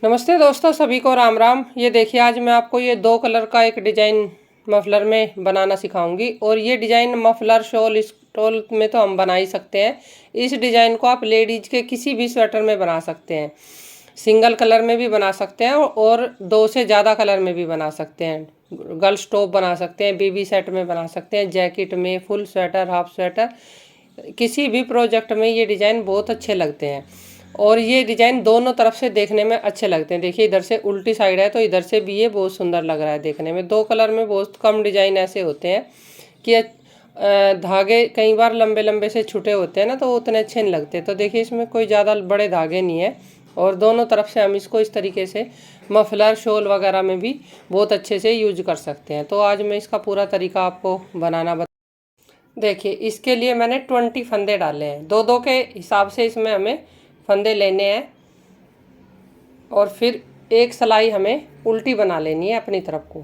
नमस्ते दोस्तों, सभी को राम राम। ये देखिए, आज मैं आपको ये 2 कलर का एक डिजाइन मफलर में बनाना सिखाऊंगी। और ये डिजाइन मफलर शॉल स्टोल में तो हम बना ही सकते हैं। इस डिजाइन को आप लेडीज के किसी भी स्वेटर में बना सकते हैं। सिंगल कलर में भी बना सकते हैं और 2 से ज़्यादा कलर में भी बना सकते हैं। गर्ल्स टॉप बना सकते हैं, बेबी सेट में बना सकते हैं, जैकेट में, फुल स्वेटर, हाफ स्वेटर, किसी भी प्रोजेक्ट में ये डिजाइन बहुत अच्छे लगते हैं। और ये डिजाइन दोनों तरफ से देखने में अच्छे लगते हैं। देखिए, इधर से उल्टी साइड है तो इधर से भी ये बहुत सुंदर लग रहा है देखने में। 2 कलर में बहुत कम डिजाइन ऐसे होते हैं कि धागे कई बार लंबे लंबे से छुटे होते हैं ना, तो उतने अच्छे नहीं लगते। तो देखिए, इसमें कोई ज़्यादा बड़े धागे नहीं है और दोनों तरफ से हम इसको इस तरीके से मफलर शॉल वगैरह में भी बहुत अच्छे से यूज कर सकते हैं। तो आज मैं इसका पूरा तरीका आपको बनाना देखिए, इसके लिए मैंने 20 फंदे डाले हैं। 2-2 के हिसाब से इसमें हमें फंदे लेने हैं और फिर एक सिलाई हमें उल्टी बना लेनी है अपनी तरफ को।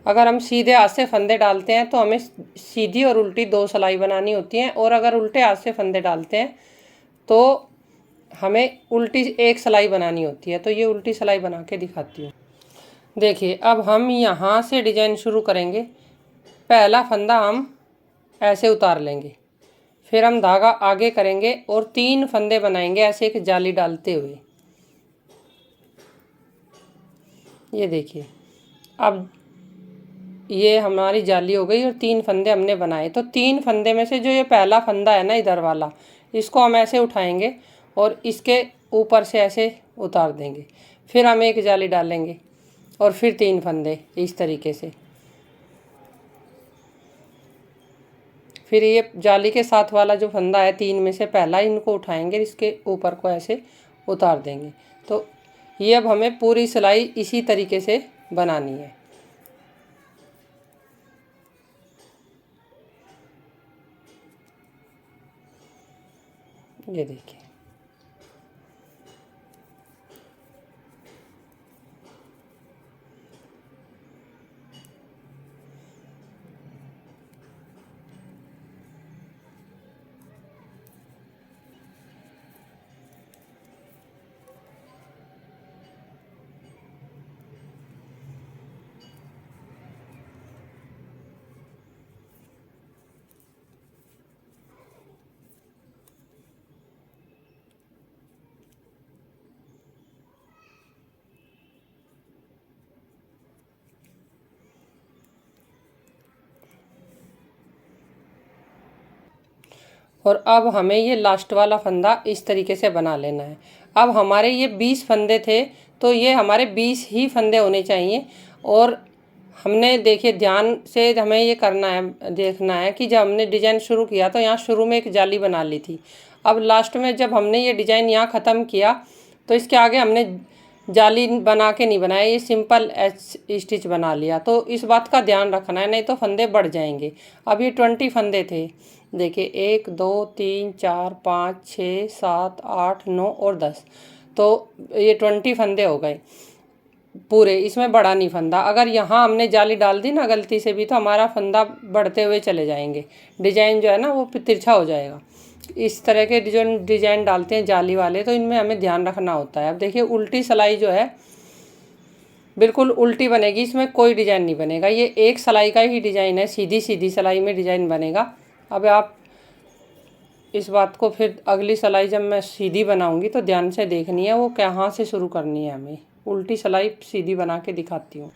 अगर हम सीधे हाथ से फंदे डालते हैं तो हमें सीधी और उल्टी 2 सिलाई बनानी होती हैं, और अगर उल्टे हाथ से फंदे डालते हैं तो हमें उल्टी एक सिलाई बनानी होती है। तो ये उल्टी सिलाई बना के दिखाती हूँ। देखिए, अब हम यहाँ से डिजाइन शुरू करेंगे। पहला फंदा हम ऐसे उतार लेंगे, फिर हम धागा आगे करेंगे और 3 फंदे बनाएंगे ऐसे एक जाली डालते हुए। ये देखिए, अब ये हमारी जाली हो गई और 3 फंदे हमने बनाए। तो 3 फंदे में से जो ये पहला फंदा है ना, इधर वाला, इसको हम ऐसे उठाएंगे और इसके ऊपर से ऐसे उतार देंगे। फिर हम एक जाली डालेंगे और फिर 3 फंदे इस तरीके से। फिर ये जाली के साथ वाला जो फंदा है 3 में से पहला, इनको उठाएंगे, इसके ऊपर को ऐसे उतार देंगे। तो ये अब हमें पूरी सिलाई इसी तरीके से बनानी है। ये देखिए, और अब हमें ये लास्ट वाला फंदा इस तरीके से बना लेना है। अब हमारे ये 20 फंदे थे, तो ये हमारे 20 ही फंदे होने चाहिए। और हमने देखिए, ध्यान से हमें ये करना है, देखना है कि जब हमने डिजाइन शुरू किया तो यहाँ शुरू में एक जाली बना ली थी। अब लास्ट में जब हमने ये डिजाइन यहाँ ख़त्म किया तो इसके आगे हमने जाली बना के नहीं बनाया, ये सिंपल स्टिच बना लिया। तो इस बात का ध्यान रखना है, नहीं तो फंदे बढ़ जाएंगे। अब ये 20 फंदे थे। देखिए, 1 2 3 4 5 6 7 8 9 और 10। तो ये 20 फंदे हो गए पूरे। इसमें बड़ा नहीं फंदा। अगर यहाँ हमने जाली डाल दी ना गलती से भी, तो हमारा फंदा बढ़ते हुए चले जाएंगे। डिजाइन जो है ना वो तिरछा हो जाएगा। इस तरह के जो डिजाइन डालते हैं जाली वाले, तो इनमें हमें ध्यान रखना होता है। अब देखिए, उल्टी सिलाई जो है बिल्कुल उल्टी बनेगी, इसमें कोई डिजाइन नहीं बनेगा। ये एक सिलाई का ही डिजाइन है, सीधी सीधी सिलाई में डिजाइन बनेगा। अब आप इस बात को फिर अगली सिलाई जब मैं सीधी बनाऊंगी तो ध्यान से देखनी है, वो कहाँ से शुरू करनी है हमें। उल्टी सिलाई सीधी बना के दिखाती हूँ।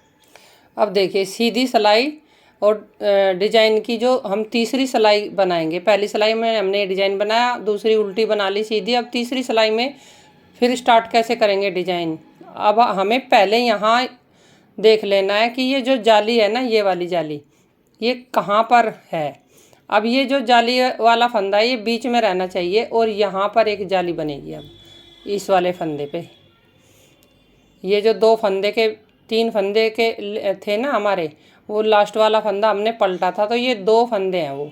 अब देखिए, सीधी सिलाई और डिजाइन की जो हम तीसरी सिलाई बनाएंगे। पहली सिलाई में हमने डिजाइन बनाया, दूसरी उल्टी बना ली सीधी। अब तीसरी सिलाई में फिर स्टार्ट कैसे करेंगे डिजाइन। अब हमें पहले यहाँ देख लेना है कि ये जो जाली है ना, ये वाली जाली, ये कहाँ पर है। अब ये जो जाली वाला फंदा है ये बीच में रहना चाहिए और यहाँ पर एक जाली बनेगी। अब इस वाले फंदे पे ये जो 2 फंदे के 3 फंदे के थे ना हमारे, वो लास्ट वाला फंदा हमने पलटा था, तो ये 2 फंदे हैं, वो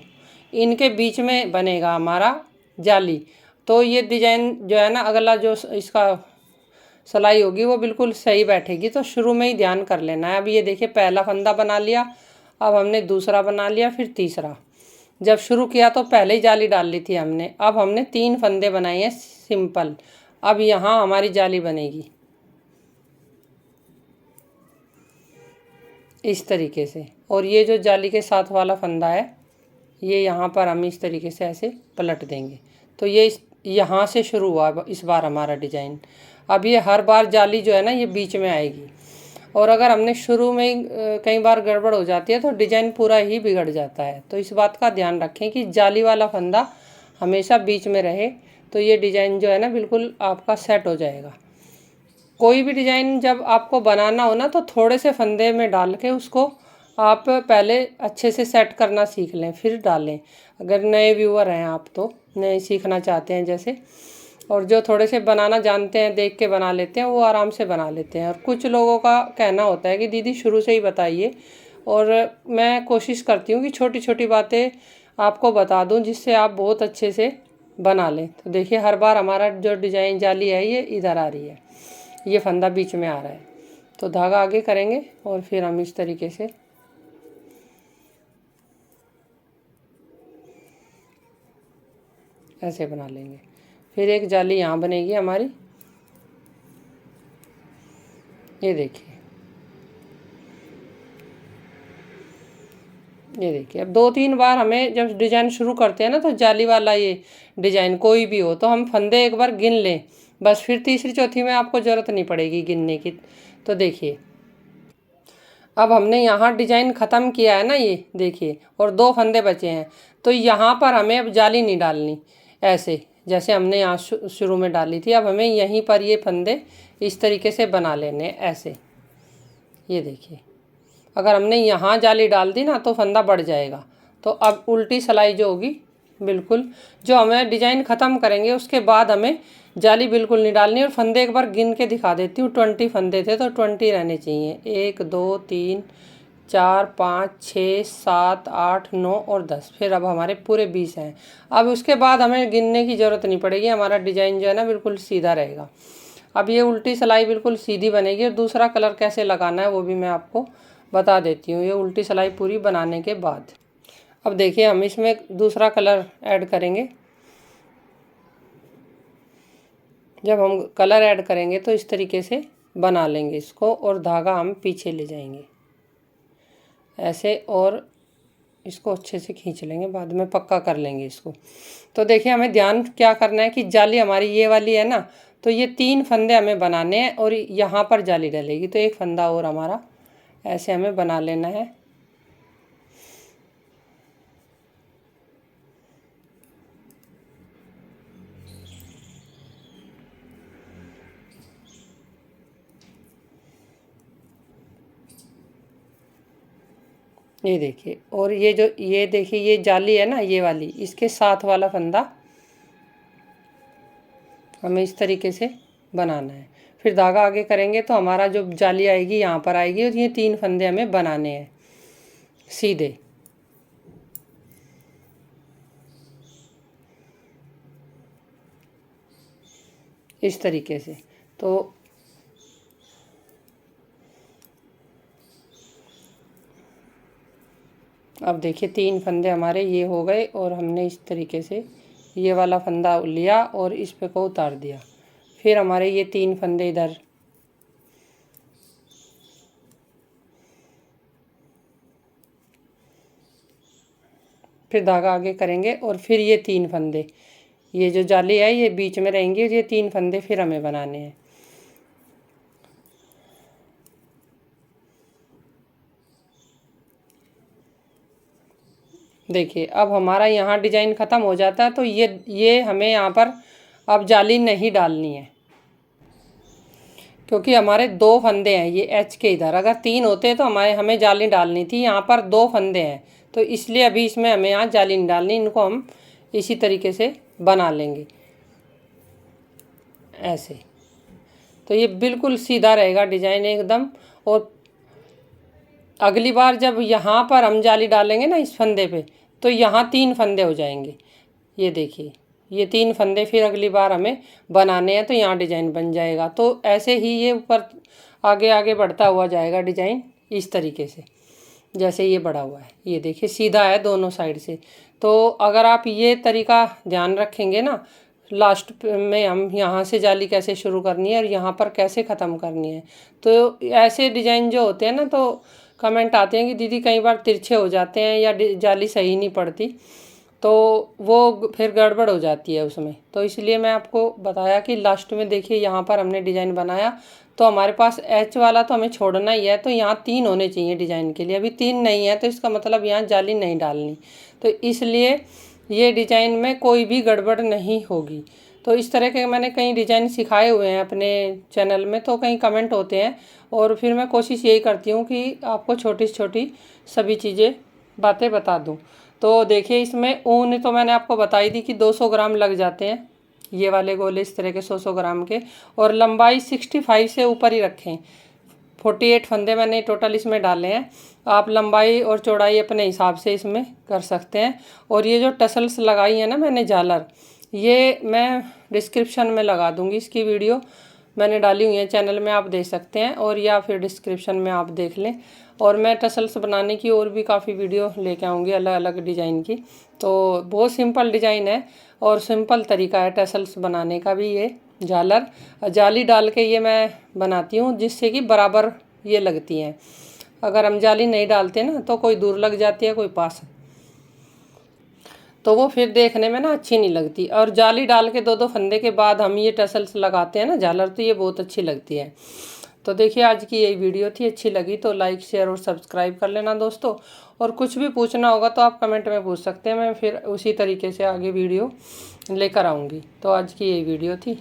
इनके बीच में बनेगा हमारा जाली। तो ये डिजाइन जो है ना, अगला जो इसका सिलाई होगी वो बिल्कुल सही बैठेगी। तो शुरू में ही ध्यान कर लेना है। अब ये देखिए, पहला फंदा बना लिया, अब हमने दूसरा बना लिया, फिर तीसरा। जब शुरू किया तो पहले ही जाली डाल ली थी हमने। अब हमने 3 फंदे बनाए हैं सिंपल। अब यहाँ हमारी जाली बनेगी। इस तरीके से। और ये जो जाली के साथ वाला फंदा है ये यहाँ पर हम इस तरीके से ऐसे पलट देंगे। तो ये यहाँ से शुरू हुआ इस बार हमारा डिजाइन। अब ये हर बार जाली जो है ना ये बीच में आएगी, और अगर हमने शुरू में ही कई बार गड़बड़ हो जाती है तो डिजाइन पूरा ही बिगड़ जाता है। तो इस बात का ध्यान रखें कि जाली वाला फंदा हमेशा बीच में रहे, तो ये डिजाइन जो है ना बिल्कुल आपका सेट हो जाएगा। कोई भी डिजाइन जब आपको बनाना हो ना तो थोड़े से फंदे में डाल के उसको आप पहले अच्छे से सेट करना सीख लें, फिर डालें। अगर नए व्यूअर हैं आप, तो नए सीखना चाहते हैं जैसे, और जो थोड़े से बनाना जानते हैं, देख के बना लेते हैं, वो आराम से बना लेते हैं। और कुछ लोगों का कहना होता है कि दीदी शुरू से ही बताइए, और मैं कोशिश करती हूँ कि छोटी छोटी बातें आपको बता दूँ जिससे आप बहुत अच्छे से बना लें। तो देखिए हर बार हमारा जो डिजाइन जाली है ये इधर आ रही है, ये फंदा बीच में आ रहा है। तो धागा आगे करेंगे और फिर हम इस तरीके से ऐसे बना लेंगे। फिर एक जाली यहाँ बनेगी हमारी, ये देखिए, ये देखिए। अब 2-3 बार हमें जब डिजाइन शुरू करते हैं ना तो जाली वाला ये डिजाइन कोई भी हो तो हम फंदे एक बार गिन लें बस, फिर तीसरी चौथी में आपको ज़रूरत नहीं पड़ेगी गिनने की। तो देखिए अब हमने यहाँ डिजाइन ख़त्म किया है ना, ये देखिए, और 2 फंदे बचे हैं। तो यहाँ पर हमें अब जाली नहीं डालनी, ऐसे जैसे हमने यहाँ शुरू में डाली थी। अब हमें यहीं पर ये फंदे इस तरीके से बना लेने ऐसे, ये देखिए। अगर हमने यहाँ जाली डाल दी ना तो फंदा बढ़ जाएगा। तो अब उल्टी सिलाई जो होगी बिल्कुल, जो हमें डिजाइन ख़त्म करेंगे उसके बाद हमें जाली बिल्कुल नहीं डालनी। और फंदे एक बार गिन के दिखा देती हूँ, 20 फंदे थे तो 20 रहने चाहिए। 1 2 3 4 5 6 7 8 9 और 10। फिर अब हमारे पूरे 20 हैं। अब उसके बाद हमें गिनने की ज़रूरत नहीं पड़ेगी, हमारा डिजाइन जो है ना बिल्कुल सीधा रहेगा। अब ये उल्टी सिलाई बिल्कुल सीधी बनेगी। और दूसरा कलर कैसे लगाना है वो भी मैं आपको बता देती हूँ, ये उल्टी सिलाई पूरी बनाने के बाद। अब देखिए हम इसमें दूसरा कलर ऐड करेंगे। जब हम कलर ऐड करेंगे तो इस तरीके से बना लेंगे इसको, और धागा हम पीछे ले जाएंगे ऐसे, और इसको अच्छे से खींच लेंगे, बाद में पक्का कर लेंगे इसको। तो देखिए हमें ध्यान क्या करना है कि जाली हमारी ये वाली है ना, तो ये 3 फंदे हमें बनाने हैं और यहाँ पर जाली डलेगी। तो एक फंदा और हमारा ऐसे हमें बना लेना है। ये देखिए, और ये जो ये देखिए ये जाली है ना ये वाली, इसके साथ वाला फंदा हमें इस तरीके से बनाना है। फिर धागा आगे करेंगे तो हमारा जो जाली आएगी यहाँ पर आएगी, और ये 3 फंदे हमें बनाने हैं सीधे। इस तरीके से। तो अब देखिए 3 फंदे हमारे ये हो गए, और हमने इस तरीके से ये वाला फंदा लिया और इस पे को उतार दिया। फिर हमारे ये 3 फंदे इधर, फिर धागा आगे करेंगे और फिर ये 3 फंदे, ये जो जाली है ये बीच में रहेंगी, और ये 3 फंदे फिर हमें बनाने हैं। देखिए अब हमारा यहाँ डिजाइन ख़त्म हो जाता है। तो ये हमें यहाँ पर अब जाली नहीं डालनी है, क्योंकि हमारे 2 फंदे हैं ये एच के इधर। अगर 3 होते तो हमें जाली डालनी थी, यहाँ पर 2 फंदे हैं तो इसलिए अभी इसमें हमें यहाँ जाली नहीं डालनी। इनको हम इसी तरीके से बना लेंगे ऐसे। तो ये बिल्कुल सीधा रहेगा डिजाइन एकदम। और अगली बार जब यहाँ पर हम जाली डालेंगे ना इस फंदे पे, तो यहाँ 3 फंदे हो जाएंगे। ये देखिए ये 3 फंदे फिर अगली बार हमें बनाने हैं, तो यहाँ डिजाइन बन जाएगा। तो ऐसे ही ये ऊपर आगे आगे बढ़ता हुआ जाएगा डिजाइन इस तरीके से, जैसे ये बढ़ा हुआ है। ये देखिए सीधा है दोनों साइड से। तो अगर आप ये तरीका ध्यान रखेंगे ना, लास्ट में हम यहाँ से जाली कैसे शुरू करनी है और यहाँ पर कैसे ख़त्म करनी है, तो ऐसे डिजाइन जो होते हैं ना तो कमेंट आते हैं कि दीदी कई बार तिरछे हो जाते हैं या जाली सही नहीं पड़ती, तो वो फिर गड़बड़ हो जाती है उसमें। तो इसलिए मैं आपको बताया कि लास्ट में देखिए यहाँ पर हमने डिज़ाइन बनाया तो हमारे पास एच वाला तो हमें छोड़ना ही है, तो यहाँ 3 होने चाहिए डिज़ाइन के लिए। अभी 3 नहीं है तो इसका मतलब यहाँ जाली नहीं डालनी, तो इसलिए ये डिज़ाइन में कोई भी गड़बड़ नहीं होगी। तो इस तरह के मैंने कई डिज़ाइन सिखाए हुए हैं अपने चैनल में, तो कई कमेंट होते हैं और फिर मैं कोशिश यही करती हूँ कि आपको छोटी छोटी सभी चीज़ें बातें बता दूँ। तो देखिए इसमें ऊन तो मैंने आपको बताई दी कि 200 ग्राम लग जाते हैं, ये वाले गोले इस तरह के 100 ग्राम के, और लंबाई 65 से ऊपर ही रखें। 48 फंदे मैंने टोटल इसमें डाले हैं। आप लंबाई और चौड़ाई अपने हिसाब से इसमें कर सकते हैं। और ये जो टसल्स लगाई है ना मैंने झालर, ये मैं डिस्क्रिप्शन में लगा दूंगी, इसकी वीडियो मैंने डाली हुई है चैनल में, आप देख सकते हैं, और या फिर डिस्क्रिप्शन में आप देख लें। और मैं टसल्स बनाने की और भी काफ़ी वीडियो लेके आऊँगी अलग अलग डिज़ाइन की। तो बहुत सिंपल डिज़ाइन है और सिंपल तरीका है टसल्स बनाने का भी। ये झालर जाली डाल के ये मैं बनाती हूँ जिससे कि बराबर ये लगती हैं। अगर हम जाली नहीं डालते ना तो कोई दूर लग जाती है कोई पास, तो वो फिर देखने में ना अच्छी नहीं लगती। और जाली डाल के 2-2 फंदे के बाद हम ये टसल्स लगाते हैं ना झालर, तो ये बहुत अच्छी लगती है। तो देखिए आज की यही वीडियो थी, अच्छी लगी तो लाइक शेयर और सब्सक्राइब कर लेना दोस्तों। और कुछ भी पूछना होगा तो आप कमेंट में पूछ सकते हैं, मैं फिर उसी तरीके से आगे वीडियो लेकर आऊँगी। तो आज की यही वीडियो थी।